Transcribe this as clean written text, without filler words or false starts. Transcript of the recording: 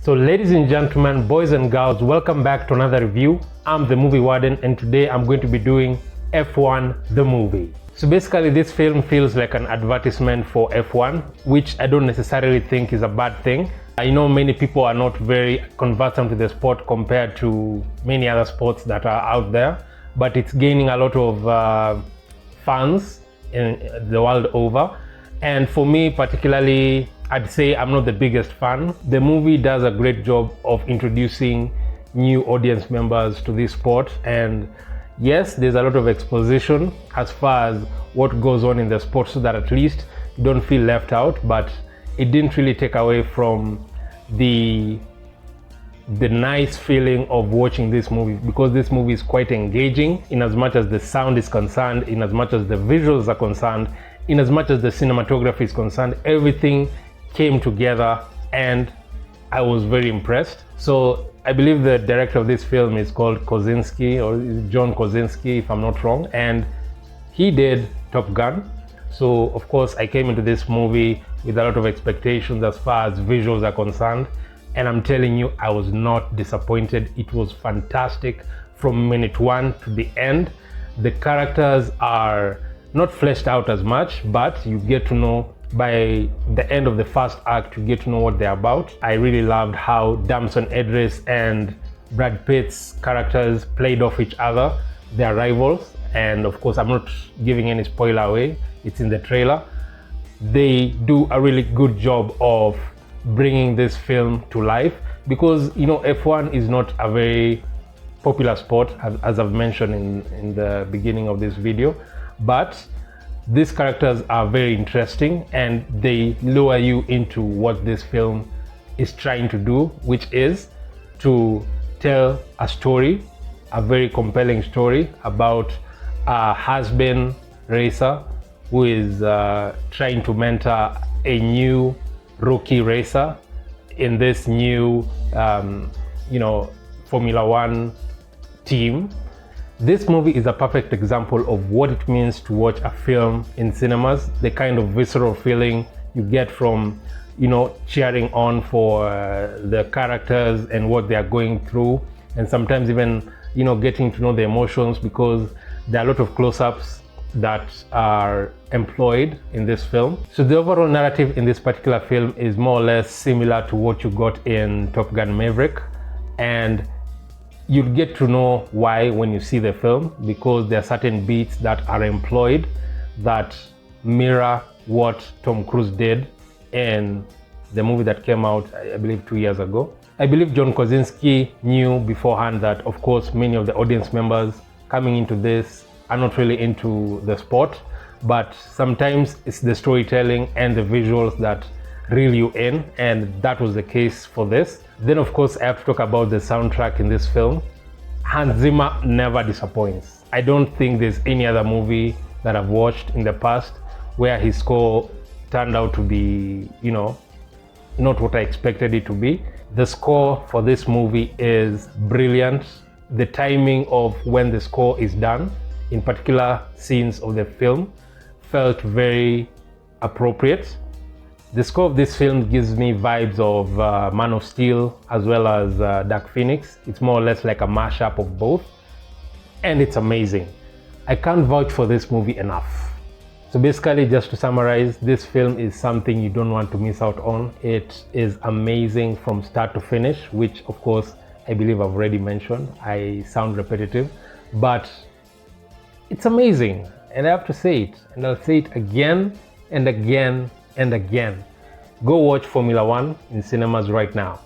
So ladies and gentlemen, boys and girls, welcome back to another review. I'm the movie warden and today I'm going to be doing F1 the movie. So basically this film feels like an advertisement for F1, which I don't necessarily think is a bad thing. I know many people are not very conversant with the sport compared to many other sports that are out there, but it's gaining a lot of fans in the world over. And for me particularly, I'd say I'm not the biggest fan. The movie does a great job of introducing new audience members to this sport, and yes, there's a lot of exposition as far as what goes on in the sport so that at least you don't feel left out, but it didn't really take away from the nice feeling of watching this movie, because this movie is quite engaging in as much as the sound is concerned, in as much as the visuals are concerned, in as much as the cinematography is concerned. Everything came together and I was very impressed. So I believe the director of this film is called Kosinski, or John Kosinski if I'm not wrong, and he did Top Gun. So of course I came into this movie with a lot of expectations as far as visuals are concerned, and I'm telling you, I was not disappointed. It was fantastic from minute one to the end. The characters are not fleshed out as much, but you get to know by the end of the first act, you get to know what they're about. I really loved how Damson Idris and Brad Pitt's characters played off each other. They're rivals, and of course I'm not giving any spoiler away, it's in the trailer. They do a really good job of bringing this film to life, because you know F1 is not a very popular sport, as I've mentioned in the beginning of this video, but these characters are very interesting and they lure you into what this film is trying to do, which is to tell a story, a very compelling story about a has-been racer who is trying to mentor a new rookie racer in this new Formula One team. This movie is a perfect example of what it means to watch a film in cinemas, the kind of visceral feeling you get from, cheering on for the characters and what they are going through, and sometimes even, getting to know the emotions, because there are a lot of close-ups that are employed in this film. So the overall narrative in this particular film is more or less similar to what you got in Top Gun Maverick, and you'll get to know why when you see the film, because there are certain beats that are employed that mirror what Tom Cruise did in the movie that came out, I believe, 2 years ago. I believe John Kosinski knew beforehand that, of course, many of the audience members coming into this are not really into the sport, but sometimes it's the storytelling and the visuals that reel you in, and that was the case for this. Then of course I have to talk about the soundtrack in this film. Hans Zimmer never disappoints. I don't think there's any other movie that I've watched in the past where his score turned out to be, not what I expected it to be. The score for this movie is brilliant. The timing of when the score is done, in particular scenes of the film, felt very appropriate. The score of this film gives me vibes of Man of Steel as well as Dark Phoenix. It's more or less like a mashup of both, and it's amazing. I can't vouch for this movie enough. So basically, just to summarize, this film is something you don't want to miss out on. It is amazing from start to finish, which of course I believe I've already mentioned. I sound repetitive, but it's amazing, and I have to say it, and I'll say it again and again and again. Go watch Formula One in cinemas right now.